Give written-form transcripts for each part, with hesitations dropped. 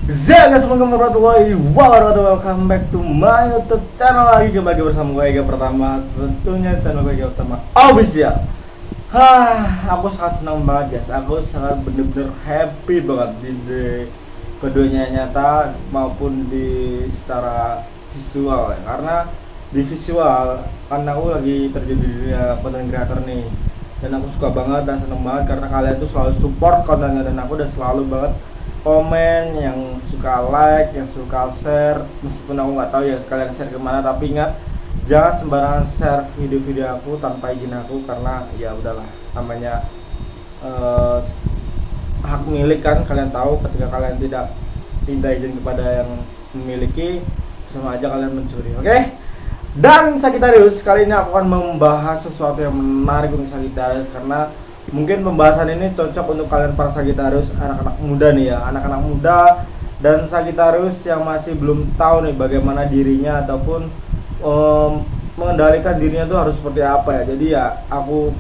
Assalamualaikum warahmatullahi wabarakatuh. Welcome back to my YouTube channel lagi. Kembali lagi bersama gue Ega Pratama. Tentunya channel gue Ega Pratama official. Aku sangat senang banget guys. Aku sangat bener-bener happy banget di keduanya nyata maupun di secara visual ya. Karena di visual karena aku lagi terjun di dunia content creator nih. Dan aku suka banget dan seneng banget karena kalian tuh selalu support kontennya dan aku udah selalu banget komen, yang suka like, yang suka share. Meskipun aku nggak tahu ya kalian share kemana, tapi ingat jangan sembarangan share video-video aku tanpa izin aku, karena ya udahlah namanya hak milik kan. Kalian tahu ketika kalian tidak minta izin kepada yang memiliki, sama aja kalian mencuri. Oke? Dan Sagittarius, kali ini aku akan membahas sesuatu yang menarik untuk Sagittarius, karena mungkin pembahasan ini cocok untuk kalian para Sagittarius, anak-anak muda nih ya, anak-anak muda dan Sagittarius yang masih belum tahu nih bagaimana dirinya ataupun mengendalikan dirinya tuh harus seperti apa ya. Jadi ya aku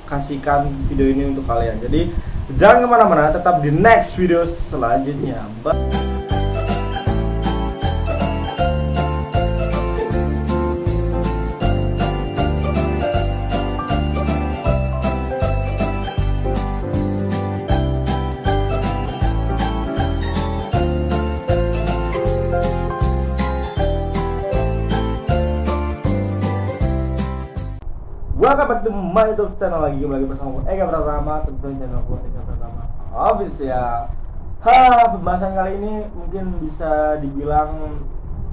kasihkan video ini untuk kalian. Jadi jangan kemana-mana, tetap di next video selanjutnya. Bye. Welcome back to my YouTube channel lagi bersama aku Ega Pratama, tentunya channel aku Ega Pratama official. Pembahasan kali ini mungkin bisa dibilang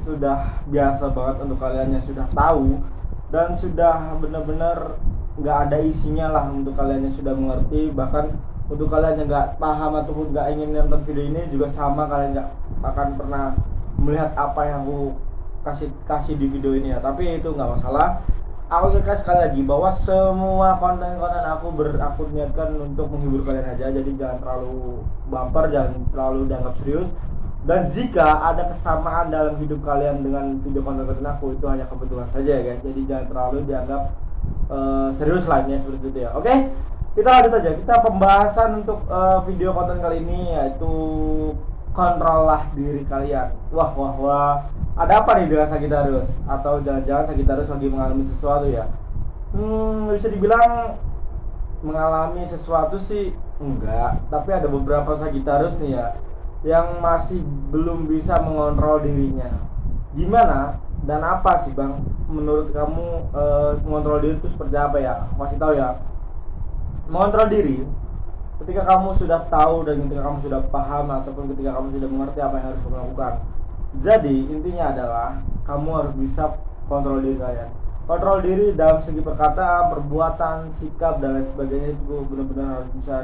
sudah biasa banget untuk kalian yang sudah tahu dan sudah benar-benar nggak ada isinya lah untuk kalian yang sudah mengerti. Bahkan untuk kalian yang nggak paham ataupun nggak ingin nonton video ini juga sama, kalian nggak akan pernah melihat apa yang aku kasih di video ini ya. Tapi itu nggak masalah. Aku ingatkan sekali lagi bahwa semua konten-konten aku niatkan untuk menghibur kalian aja. Jadi jangan terlalu baper, jangan terlalu dianggap serius. Dan jika ada kesamaan dalam hidup kalian dengan video konten-konten aku, itu hanya kebetulan saja ya guys. Jadi jangan terlalu dianggap serius lainnya seperti itu ya. Oke, kita lanjut aja. Kita pembahasan untuk video konten kali ini yaitu kontrollah diri kalian. Wah. Ada apa nih dengan Sagittarius? Atau jangan-jangan Sagittarius lagi mengalami sesuatu ya? Bisa dibilang mengalami sesuatu sih enggak, tapi ada beberapa Sagittarius nih ya yang masih belum bisa mengontrol dirinya. Gimana dan apa sih Bang? Menurut kamu mengontrol diri itu seperti apa ya? Masih tahu ya? Mengontrol diri ketika kamu sudah tahu dan ketika kamu sudah paham ataupun ketika kamu sudah mengerti apa yang harus kamu lakukan. Jadi intinya adalah kamu harus bisa kontrol diri kalian. Kontrol diri dalam segi perkataan, perbuatan, sikap dan lain sebagainya itu benar-benar harus bisa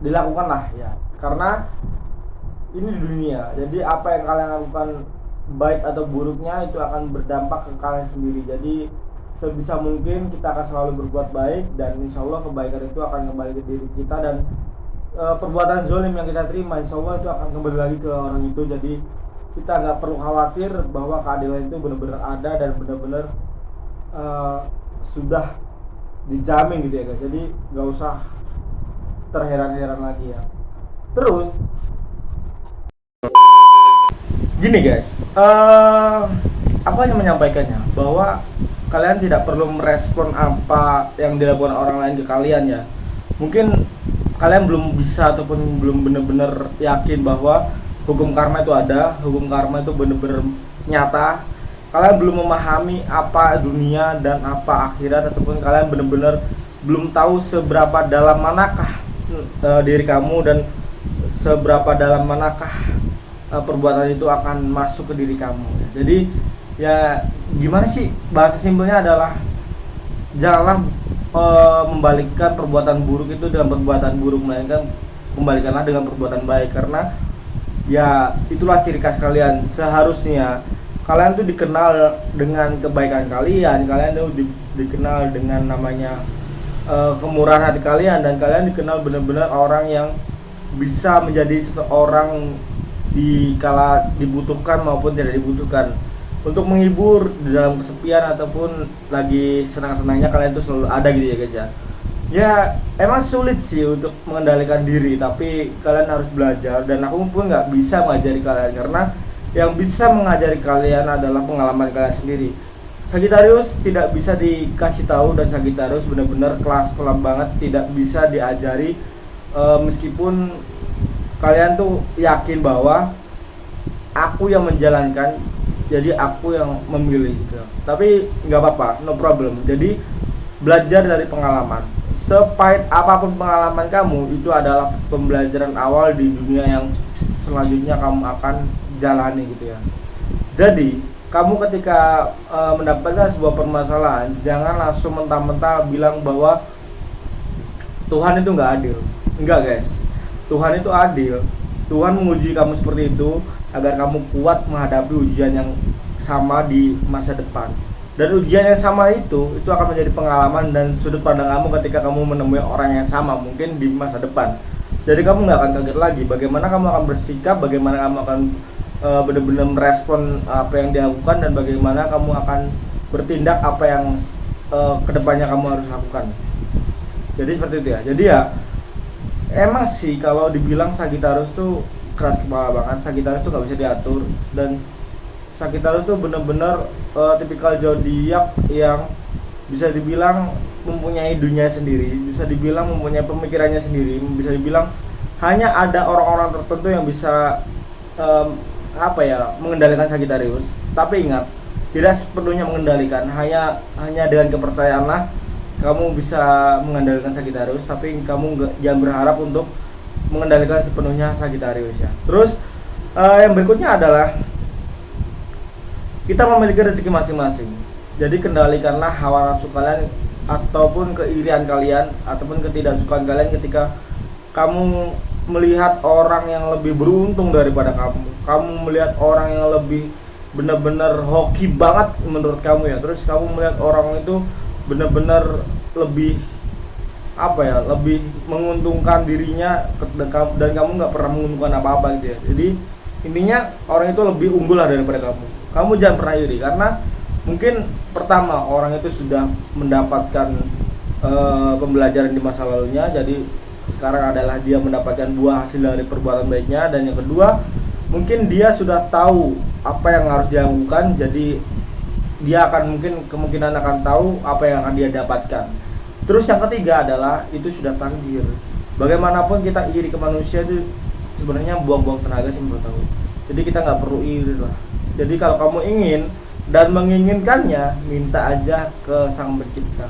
dilakukan lah ya. Karena ini di dunia. Jadi apa yang kalian lakukan baik atau buruknya itu akan berdampak ke kalian sendiri. Jadi sebisa mungkin kita akan selalu berbuat baik dan insya Allah kebaikan itu akan kembali ke diri kita, dan perbuatan zolim yang kita terima insya Allah itu akan kembali lagi ke orang itu. Jadi kita nggak perlu khawatir bahwa keadilan itu benar-benar ada dan benar-benar sudah dijamin gitu ya guys. Jadi nggak usah terheran-heran lagi ya. Terus gini guys, aku hanya menyampaikannya bahwa kalian tidak perlu merespon apa yang dilakukan orang lain ke kalian ya. Mungkin kalian belum bisa ataupun belum benar-benar yakin bahwa hukum karma itu ada, hukum karma itu benar-benar nyata. Kalian belum memahami apa dunia dan apa akhirat, ataupun kalian benar-benar belum tahu seberapa dalam manakah diri kamu dan seberapa dalam manakah perbuatan itu akan masuk ke diri kamu. Jadi ya gimana sih, bahasa simpelnya adalah janganlah membalikkan perbuatan buruk itu dengan perbuatan buruk, melainkan kembalikanlah dengan perbuatan baik. Karena ya itulah ciri khas kalian. Seharusnya kalian tuh dikenal dengan kebaikan kalian tuh dikenal dengan namanya kemurahan hati kalian, dan kalian dikenal benar-benar orang yang bisa menjadi seseorang di kala dibutuhkan maupun tidak dibutuhkan. Untuk menghibur di dalam kesepian ataupun lagi senang-senangnya, kalian tuh selalu ada gitu ya guys ya. Ya emang sulit sih untuk mengendalikan diri, tapi kalian harus belajar dan aku pun nggak bisa mengajari kalian karena yang bisa mengajari kalian adalah pengalaman kalian sendiri. Sagittarius tidak bisa dikasih tahu dan Sagittarius benar-benar kelas pelan banget, tidak bisa diajari. Meskipun kalian tuh yakin bahwa aku yang menjalankan, jadi aku yang memilih gitu, tapi nggak apa-apa, no problem. Jadi belajar dari pengalaman, sepahit apapun pengalaman kamu, itu adalah pembelajaran awal di dunia yang selanjutnya kamu akan jalani gitu ya. Jadi kamu ketika mendapatkan sebuah permasalahan, jangan langsung mentah-mentah bilang bahwa Tuhan itu nggak adil. Enggak guys, Tuhan itu adil. Tuhan menguji kamu seperti itu agar kamu kuat menghadapi ujian yang sama di masa depan. Dan ujian yang sama itu akan menjadi pengalaman dan sudut pandang kamu ketika kamu menemui orang yang sama mungkin di masa depan. Jadi kamu nggak akan kaget lagi. Bagaimana kamu akan bersikap, bagaimana kamu akan benar-benar merespon apa yang dilakukan, dan bagaimana kamu akan bertindak apa yang kedepannya kamu harus lakukan. Jadi seperti itu ya. Jadi ya emang sih kalau dibilang Sagittarius tuh keras kepala banget. Sagittarius tuh nggak bisa diatur, dan Sagittarius tuh bener-bener tipikal zodiak yang bisa dibilang mempunyai dunia sendiri, bisa dibilang mempunyai pemikirannya sendiri, bisa dibilang hanya ada orang-orang tertentu yang bisa mengendalikan Sagittarius. Tapi ingat, tidak sepenuhnya mengendalikan, hanya dengan kepercayaanlah kamu bisa mengendalikan Sagittarius, tapi kamu jangan berharap untuk mengendalikan sepenuhnya Sagittarius ya. Terus yang berikutnya adalah kita memiliki rezeki masing-masing. Jadi kendalikanlah hawa nafsu kalian ataupun keirian kalian ataupun ketidaksukaan kalian ketika kamu melihat orang yang lebih beruntung daripada kamu. Kamu melihat orang yang lebih benar-benar hoki banget menurut kamu ya. Terus kamu melihat orang itu benar-benar lebih lebih menguntungkan dirinya dan kamu nggak pernah menguntungkan apa-apa gitu ya. Jadi intinya orang itu lebih unggul lah daripada kamu. Kamu jangan pernah iri karena mungkin pertama orang itu sudah mendapatkan pembelajaran di masa lalunya, jadi sekarang adalah dia mendapatkan buah hasil dari perbuatan baiknya. Dan yang kedua, mungkin dia sudah tahu apa yang harus dia lakukan, jadi dia akan mungkin kemungkinan akan tahu apa yang akan dia dapatkan. Terus yang ketiga adalah itu sudah takdir. Bagaimanapun kita iri ke manusia itu sebenarnya buang-buang tenaga sih menurut aku. Jadi kita nggak perlu iri lah. Jadi kalau kamu ingin dan menginginkannya, minta aja ke Sang Pencipta.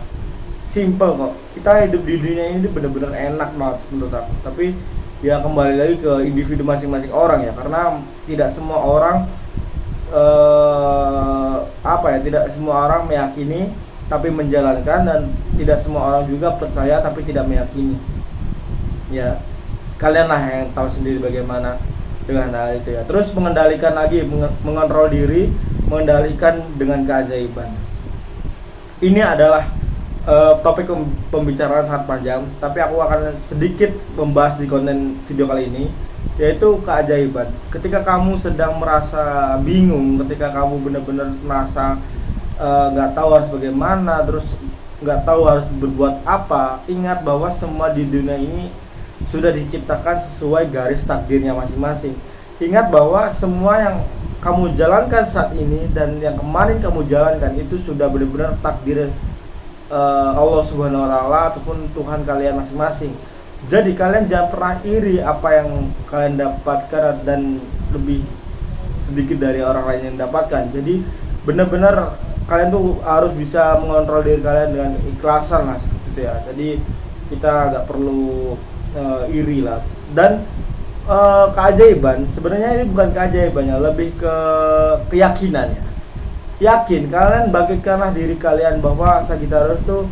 Simple kok. Kita hidup di dunia ini benar-benar enak banget menurut aku. Tapi ya kembali lagi ke individu masing-masing orang ya, karena tidak semua orang tidak semua orang meyakini tapi menjalankan, dan tidak semua orang juga percaya tapi tidak meyakini. Ya, kalianlah yang tahu sendiri bagaimana dengan hal itu ya. Terus mengendalikan lagi, mengontrol diri, mengendalikan dengan keajaiban. Ini adalah topik pembicaraan sangat panjang, tapi aku akan sedikit membahas di konten video kali ini, yaitu keajaiban. Ketika kamu sedang merasa bingung, ketika kamu benar-benar merasa nggak tahu harus bagaimana, terus nggak tahu harus berbuat apa, ingat bahwa semua di dunia ini sudah diciptakan sesuai garis takdirnya masing-masing. Ingat bahwa semua yang kamu jalankan saat ini dan yang kemarin kamu jalankan itu sudah benar-benar takdir Allah Subhanahu wa Ta'ala ataupun Tuhan kalian masing-masing. Jadi kalian jangan pernah iri apa yang kalian dapatkan dan lebih sedikit dari orang lain yang dapatkan. Jadi benar-benar kalian tuh harus bisa mengontrol diri kalian dengan ikhlasan lah seperti itu ya. Jadi kita nggak perlu iri lah. Dan keajaiban sebenarnya ini bukan keajaibannya, lebih ke keyakinan ya. Yakin, kalian bangkitkanlah diri kalian bahwa Sagittarius tuh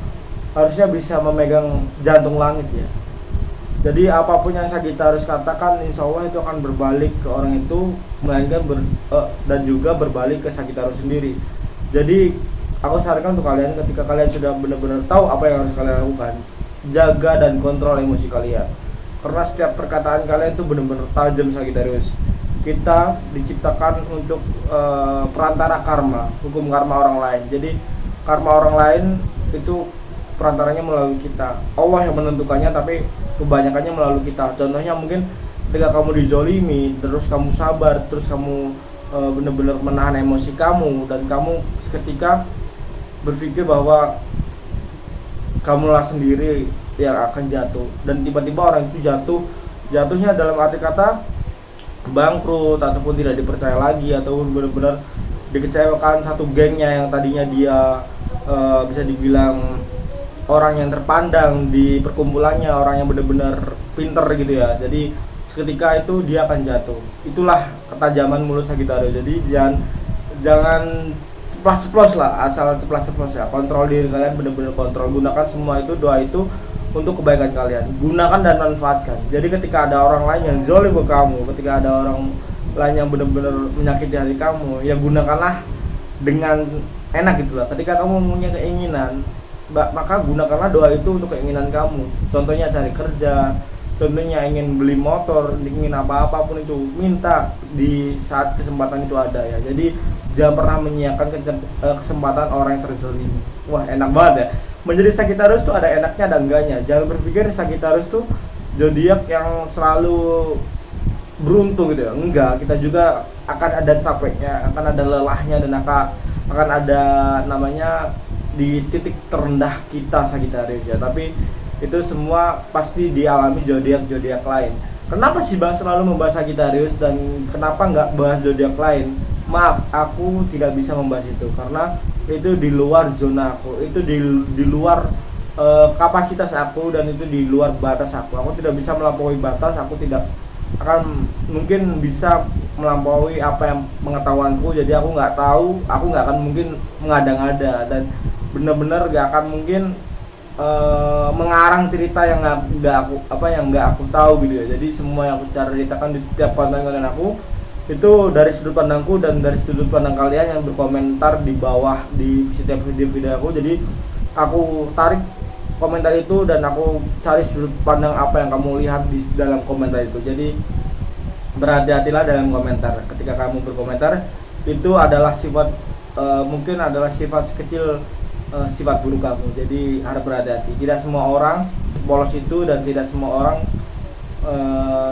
harusnya bisa memegang jantung langit ya. Jadi apapun yang Sagittarius katakan, insya Allah itu akan berbalik ke orang itu, melainkan dan juga berbalik ke Sagittarius sendiri. Jadi aku sarankan untuk kalian, ketika kalian sudah benar-benar tahu apa yang harus kalian lakukan, jaga dan kontrol emosi kalian. Karena setiap perkataan kalian itu benar-benar tajam Sagittarius. Kita diciptakan untuk perantara karma, hukum karma orang lain. Jadi karma orang lain itu perantaranya melalui kita. Allah yang menentukannya, tapi kebanyakannya melalui kita. Contohnya mungkin ketika kamu dizolimi, terus kamu sabar, terus kamu benar-benar menahan emosi kamu, dan kamu seketika berpikir bahwa kamulah sendiri yang akan jatuh, dan tiba-tiba orang itu jatuhnya dalam arti kata bangkrut ataupun tidak dipercaya lagi, ataupun benar-benar dikecewakan satu gengnya yang tadinya dia bisa dibilang orang yang terpandang di perkumpulannya, orang yang benar-benar pinter gitu ya. Jadi ketika itu dia akan jatuh. Itulah ketajaman mulut Sagitarius. Jadi jangan ceplas-ceplos lah, asal ceplas-ceplos ya. Kontrol diri kalian, benar-benar kontrol. Gunakan semua itu, doa itu untuk kebaikan kalian. Gunakan dan manfaatkan. Jadi ketika ada orang lain yang zalim ke kamu, ketika ada orang lain yang benar-benar menyakiti hati kamu, ya gunakanlah dengan enak gitu lah. Ketika kamu punya keinginan, maka gunakanlah doa itu untuk keinginan kamu. Contohnya cari kerja, contohnya ingin beli motor, ingin apapun itu, minta di saat kesempatan itu ada ya. Jadi jangan pernah menyiapkan kesempatan orang yang terzalimi. Wah, enak banget ya. Menjadi Sagitarius tuh ada enaknya, ada enggaknya. Jangan berpikir Sagitarius tuh zodiak yang selalu beruntung gitu ya. Enggak, kita juga akan ada capeknya, akan ada lelahnya, dan akan ada namanya di titik terendah kita Sagitarius ya. Tapi itu semua pasti dialami zodiak-zodiak lain. Kenapa sih Bang selalu membahas Sagitarius dan kenapa nggak bahas zodiak lain? Maaf, aku tidak bisa membahas itu karena itu di luar zona aku, itu di luar kapasitas aku, dan itu di luar batas aku. Aku tidak bisa melampaui batas, aku tidak akan mungkin bisa melampaui apa yang pengetahuanku. Jadi aku nggak tahu, aku nggak akan mungkin mengada-ngada, dan benar-benar nggak akan mungkin mengarang cerita yang nggak aku tahu gitu ya. Jadi semua yang aku ceritakan di setiap konten aku itu dari sudut pandangku dan dari sudut pandang kalian yang berkomentar di bawah di setiap video aku. Jadi aku tarik komentar itu dan aku cari sudut pandang apa yang kamu lihat di dalam komentar itu. Jadi berhati-hatilah dalam komentar. Ketika kamu berkomentar, itu adalah sifat mungkin adalah sifat kecil, sifat buruk kamu. Jadi harus berhati-hati. Tidak semua orang sepolos itu, dan tidak semua orang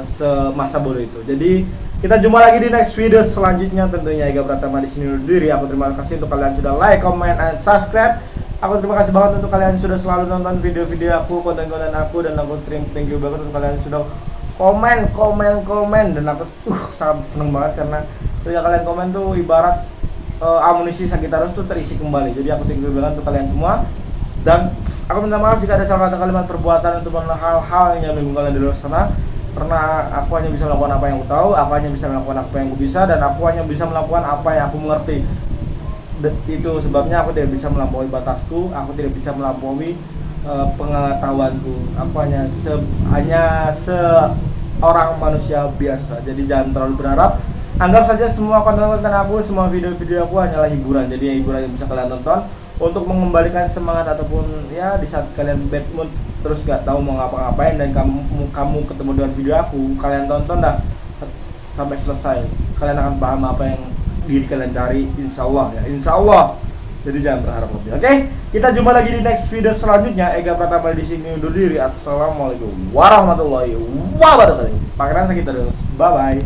semasa bodoh itu. Jadi kita jumpa lagi di next video selanjutnya. Tentunya Ega Pratama di sini undur diri. Aku terima kasih untuk kalian sudah like, comment, and subscribe. Aku terima kasih banget untuk kalian sudah selalu nonton video-video aku, konten-konten aku, dan aku thank you banget untuk kalian sudah komen, dan aku sangat seneng banget karena ketika kalian komen tuh ibarat amunisi Sagitarius tuh terisi kembali. Jadi aku thank you banget untuk kalian semua, dan aku minta maaf jika ada salah kata kalimat perbuatan untuk hal-hal yang menyinggung kalian di luar sana, karena aku hanya bisa melakukan apa yang aku tahu, aku hanya bisa melakukan apa yang aku bisa, dan aku hanya bisa melakukan apa yang aku mengerti. Itu sebabnya aku tidak bisa melampaui batasku, aku tidak bisa melampaui pengetahuanku. Aku hanya seorang manusia biasa. Jadi jangan terlalu berharap. Anggap saja semua konten-konten aku, semua video-video aku hanyalah hiburan. Jadi hiburan yang bisa kalian tonton untuk mengembalikan semangat, ataupun ya di saat kalian bad mood terus gak tahu mau ngapa-ngapain, dan kamu ketemu dengan video aku, kalian tonton dah sampai selesai. Kalian akan paham apa yang diri kalian cari, insya Allah ya, insya Allah. Jadi jangan berharap lebih. Oke, kita jumpa lagi di next video selanjutnya. Ega Pratama di sini undur diri. Assalamualaikum warahmatullahi wabarakatuh. Pangeran Sagitarius. Bye bye.